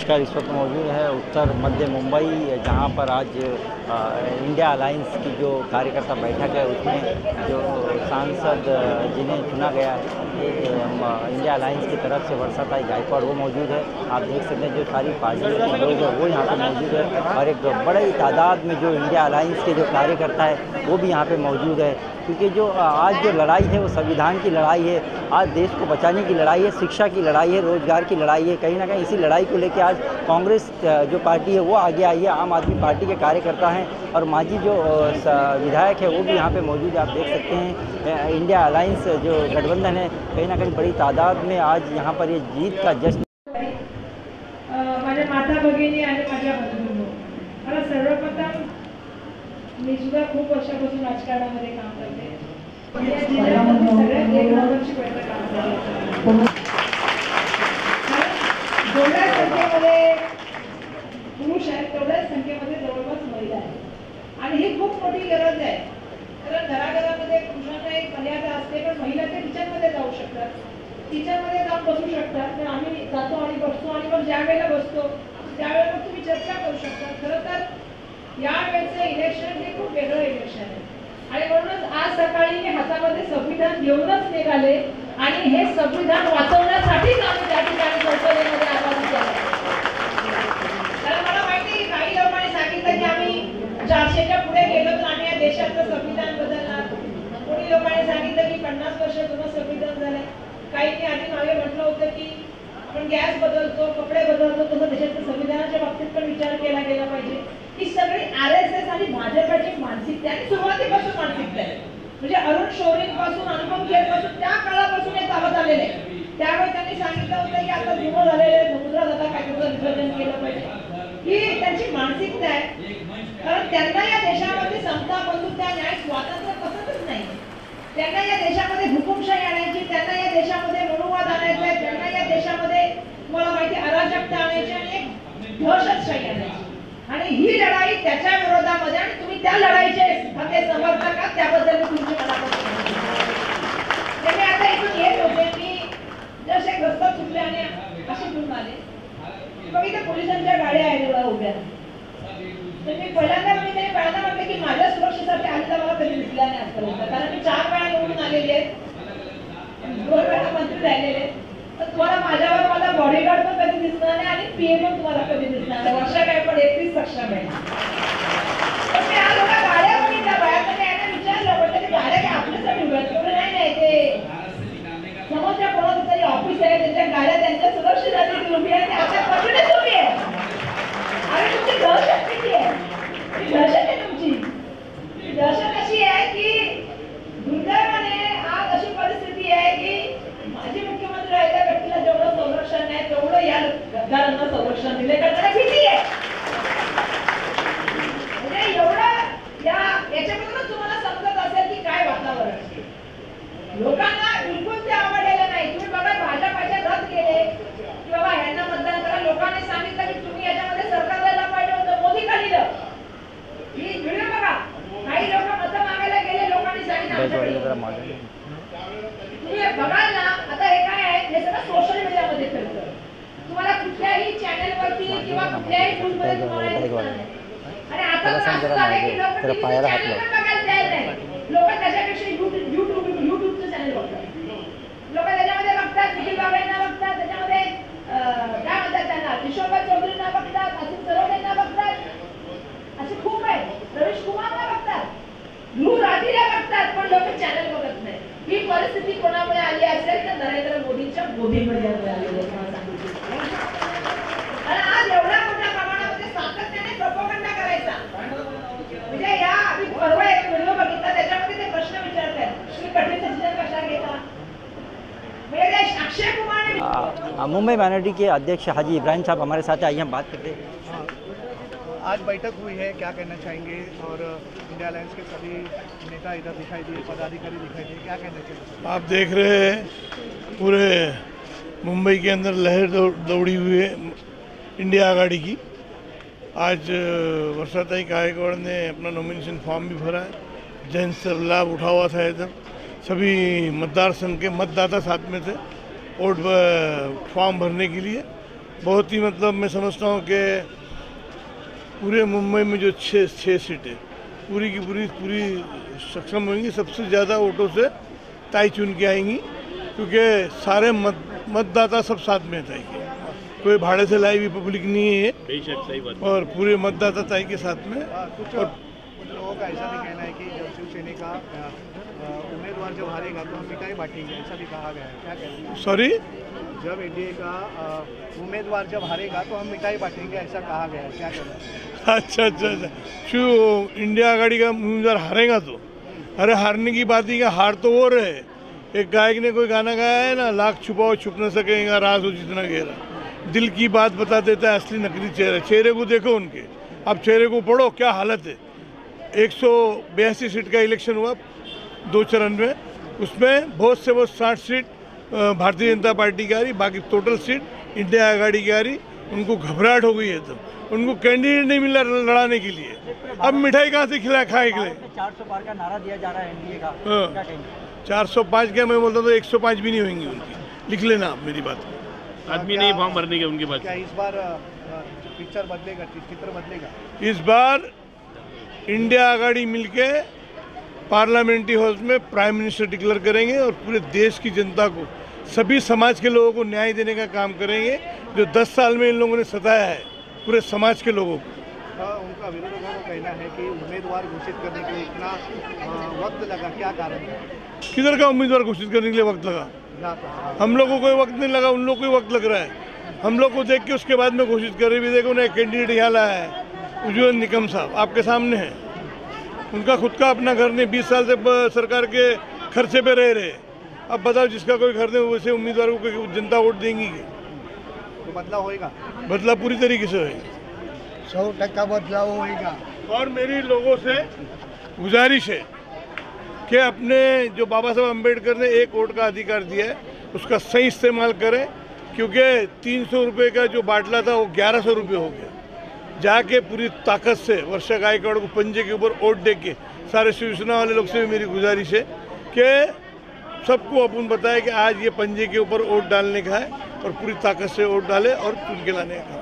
नमस्कार। इस वक्त मौजूद है उत्तर मध्य मुंबई, जहां पर आज इंडिया अलायंस की जो कार्यकर्ता बैठक है उसमें जो सांसद जिन्हें चुना गया है इंडिया अलायंस की तरफ से वर्षाताई गायकवाड़ वो मौजूद है। आप देख सकते हैं जो सारी पार्टियों के लोग हैं वो यहाँ पर मौजूद है और एक बड़ी तादाद में जो इंडिया अलायंस के जो कार्यकर्ता है वो भी यहाँ पे मौजूद है, क्योंकि जो आज जो लड़ाई है वो संविधान की लड़ाई है, आज देश को बचाने की लड़ाई है, शिक्षा की लड़ाई है, रोजगार की लड़ाई है। कहीं ना कहीं इसी लड़ाई को लेकर आज कांग्रेस जो पार्टी है वो आगे आई है, आम आदमी पार्टी के कार्यकर्ता हैं और मांझी जो विधायक है वो भी यहाँ पे मौजूद है। आप देख सकते हैं इंडिया अलायंस जो गठबंधन है कहीं ना कहीं बड़ी तादाद में आज यहाँ पर ये जीत का जश्न। माझ्या माता भगिनी आणि माझ्या बंधूंनो, मला सर्वप्रथम मी सुद्धा खूप वर्षापासून राजकारणामध्ये काम करते। या जिल्ह्यामध्ये सगळ्यात एक नंबरची बैठक काम करते। जेवढ्या संख्येमध्ये पुरुष आहेत तेवढ्याच संख्येमध्ये जवळपास महिला आहेत आणि ही खूप मोठी गरज आहे, कारण घराघरामध्ये पुरुषांना एक मर्यादा असते, पण महिला ते किचनमध्ये जाऊ शकतात, किचनमध्ये जाऊन बसू शकतात। तर आम्ही जातो आणि बसतो आणि मग ज्या वेळेला बसतो त्यावेळेला मग तुम्ही चर्चा करू शकता। खरं तर यावेळेचं इलेक्शन हे खूप वेगळं इलेक्शन आहे आणि म्हणूनच आज सकाळी मी हातामध्ये संविधान घेऊनच निघाले आणि हे संविधान वाचवण्यासाठीच आम्ही त्या ठिकाणी संसदेमध्ये आवाज केला। कारण मला माहिती आहे की काही लोकांनी सांगितलं की आम्ही 400च्या पुढे गेलो तर आम्ही या देशाचं संविधान बदलणार, कोणी लोकांनी सांगितलं की 50 वर्ष जुनं संविधान झालंय, काहींनी आधी मागे म्हटलं होतं की आपण गॅस बदलतो, कपडे बदलतो, तसं देशाच्या संविधानाच्या बाबतीत पण विचार केला गेला पाहिजे। ही सगळी आरएसएस आणि भाजपची मानसिकता आणि सुरुवातीपासून मानसिकता आहे, म्हणजे अरुण शौरींपासून अनुपम खेर पासून त्या काळापासून हे चालत आलेले आहे। त्यावेळी त्यांनी सांगितलं होतं की आता जुनं झालेले समुद्रात आता कायद्याचं विसर्जन केलं पाहिजे, ही त्यांची मानसिकता आहे। कारण त्यांना या देशामध्ये समता बंधुता न्याय स्वातंत्र्य पसंतच नाही, त्यांना या देशामध्ये हुकुमशाही आणायची, त्यांना या देशामध्ये मनुवाद आणायचा आहे, त्यांना या देशामध्ये मला माहिती अराजकता आणायची आणि एक दहशतशाही आणायची आणि ही लढाई त्याच्या विरोधामध्ये आणि तुम्ही त्या लढाईचे खरे समर्थक आहात, त्याबद्दल मी तुमची मनापासून मी आता इथून येत होते, मी जसे रस्ता चुकले आणि असे घेऊन आले बघ इथे पोलिसांच्या गाड्या आहेत एवढ्या उभ्या, तर मी पहिल्यांदा म्हटलं की माझ्या सुरक्षेसाठी आलेला मला कधी दिसला नाही आजपर्यंत, कारण मी 4 वेळा निवडून आलेले आहेत, 2 वेळा मंत्री राहिलेले आहेत, तर तुम्हाला माझ्यावर मला बॉडीगार्ड पण कधी दिसणार नाही आणि पीएम पण तुम्हाला कधी दिसणार नाही, वर्षा काय पण 31 सक्षम आहे। तर मी आज एवढ्या गाड्या बघितल्या, बाहेर यायला विचारलं म्हटलं की गाड्या काय आपल्यासाठी उभ्या आहेत? नाही ते समोरच्या कोणाचं तरी ऑफिस आहे, त्यांच्या गाड्या त्यांच्या सुरक्षेसाठी उभी आहे, आता कॉन्फिडन्स उभी आहे आणि तुमची दहशत किती आहे? दहशत आहे तुमची, दहशत अशी आहे की दुर्दैवाने आज अशी परिस्थिती आहे की माजी मुख्यमंत्री राहिल्या व्यक्तीला जेवढं संरक्षण नाही तेवढं या गद्दारांना संरक्षण दिले, कारण भीती आहे। म्हणजे एवढं याच्यामधूनच तुम्हाला समजत असेल की काय वातावरण लोकांना बिलकुल ते आवडलेलं नाही। तुम्ही बघा भाजपाचे रथ गेले की बाबा ह्यांना मतदान करा, लोकांनी सांगितलं की तुम्ही याच्यामध्ये सरकार द्यायला पाहिजे होतं, मोदी का लिहिलं, ही व्हिडिओ बघा, काही लोक मतं मागायला गेले, लोकांनी सांगितलं तुम्ही बघाल ना आता हे काय आहे, हे सगळं सोशल मीडियामध्ये फिरतं, तुम्हाला कुठल्याही चॅनलवरती किंवा कुठल्याही न्यूजमध्ये तुम्हाला दिसणार नाही आणि आता असं झालंय की लोक टीव्हीचे चॅनल पण बघायला तयार नाही, लोक त्याच्यापेक्षा युट्यूबचं चॅनल बघतात, लोक त्याच्यामध्ये बघतात निखिल बाबांना बघतात, त्याच्यामध्ये काय म्हणतात त्यांना किशोरभाई चौधरींना बघतात, असित सरोदेंना बघतात, असे खूप आहेत, रवीश कुमारला बघतात, ध्रुव राठीला बघतात, पण लोक चॅनल बघत नाही। ही परिस्थिती कोणामुळे आली असेल तर नरेंद्र मोदींच्या मोदीमुळे आलेली आहे। आणि आज एवढ्या मोठ्या प्रमाणामध्ये सातत्याने प्रोपगंडा करायचा, म्हणजे या आम्ही परवा एक व्हिडिओ बघितला त्याच्यामध्ये ते प्रश्न विचारतात श्री कठीण डिसिजन कशा घेता, अक्षय कुमार। मुंबई माइनॉरिटी के अध्यक्ष हाजी इब्राहिम साहब हमारे साथ आइए हम बात करते हैं। आज बैठक हुई है, क्या कहना चाहेंगे? और इंडिया अलायंस के सभी नेता इधर दिखाई दिए, पदाधिकारी दिखाई दिए, क्या कहना चाहिए? आप देख रहे हैं पूरे मुंबई के अंदर लहर दौड़ी हुई है इंडिया आघाड़ी की। आज वर्षाताई गायकवाड़ ने अपना नॉमिनेशन फॉर्म भी भरा है, जैन से लाभ उठा हुआ था इधर, सभी मतदार संघ के मतदाता साथ में थे वोट फॉर्म भरने के लिए बहुत ही मतलब मैं समझता हूँ कि पूरे मुंबई में जो छः सीटें पूरी की पूरी सक्षम होंगी, सबसे ज़्यादा वोटों से ताई चुन के आएंगी, क्योंकि सारे मतदाता सब साथ में ताई के, कोई भाड़े से लाई हुई पब्लिक नहीं है। बेशक सही बात। और पूरे मतदाता ताई के साथ में। कुछ लोगों का ऐसा भी कहना है कि जब शिवसेना का उम्मीदवार जब हारेगा तो हम मिठाई बांटेंगे, ऐसा भी कहा गया है, क्या कहते हैं? सॉरी, जब एनडीए का उम्मीदवार जब हारेगा तो हम मिठाई बांटेंगे, ऐसा कहा गया है, क्या कहते हैं? अच्छा। शू इंडिया आघाड़ी का उम्मीदवार हारेगा तो? अरे हारने की बात ही, हार तो वो रहे। एक गायक ने कोई गाना गाया है ना, लाख छुपाओ छुप न सकेगा राज हो जितना गहरा, दिल की बात बता देता है असली नकली चेहरा। चेहरे को देखो उनके, अब चेहरे को पढ़ो, क्या हालत है। 182 सीट का इलेक्शन हुआ 2 चरण में, उसमें बहुत से बहुत 60 सीट भारतीय जनता पार्टी की आ रही, बाकी टोटल सीट इंडिया आघाड़ी की आ रही। उनको घबराहट हो गई है, तो उनको कैंडिडेट नहीं मिला लड़ाने के लिए। अब मिठाई कहाँ से खाए के लिए? 400 पार का नारा दिया जा रहा है एनडीए का, हाँ। क्या कहेंगे? 405 क्या, मैं बोलता तो 105 भी नहीं होंगी उनकी, लिख लेना आप मेरी बात। आदमी नहीं फॉर्म भरने के उनके पास। क्या इस बार पिक्चर बदलेगा, चित्र बदलेगा? इस बार इंडिया आघाड़ी मिलके पार्लियामेंट्री हाउस में प्राइम मिनिस्टर डिक्लेयर करेंगे और पूरे देश की जनता को, सभी समाज के लोगों को न्याय देने का काम करेंगे, जो 10 साल में इन लोगों ने सताया है पूरे समाज के लोगों को। उनका विरोधियों का कहना है कि उम्मीदवार घोषित करने के लिए इतना वक्त लगा, क्या कारण है? किधर का उम्मीदवार घोषित करने के लिए वक्त लगा? हम लोग को कोई वक्त नहीं लगा, उन लोग को वक्त लग रहा है। हम लोग को देख के उसके बाद में घोषित कर रहे भी। देखो ना, एक कैंडिडेट यहाँ लाया है, उज्ज्वल निकम साहब, आपके सामने है। उनका खुद का अपना घर नहीं, 20 साल से सरकार के खर्चे पे रह रहे। अब बताओ, जिसका कोई घर नहीं वैसे उम्मीदवार को जनता वोट देंगी क्या? तो बदलाव होएगा? बदलाव पूरी तरीके से होगा, 100% बदलाव होएगा। और मेरी लोगों से गुजारिश है कि अपने जो बाबा साहब अम्बेडकर ने एक वोट का अधिकार दिया है, उसका सही इस्तेमाल करें, क्योंकि 300 रुपये का जो बाटला था वो 1100 रुपये हो गया। जाके पूरी ताकत से वर्षा गायकवाड़ को पंजे के ऊपर वोट दे के, सारे शिवसेना वाले लोग से भी मेरी गुजारिश है कि सबको अपन बताए कि आज ये पंजे के ऊपर वोट डालने का है और पूरी ताकत से वोट डाले और चुन के लाने का।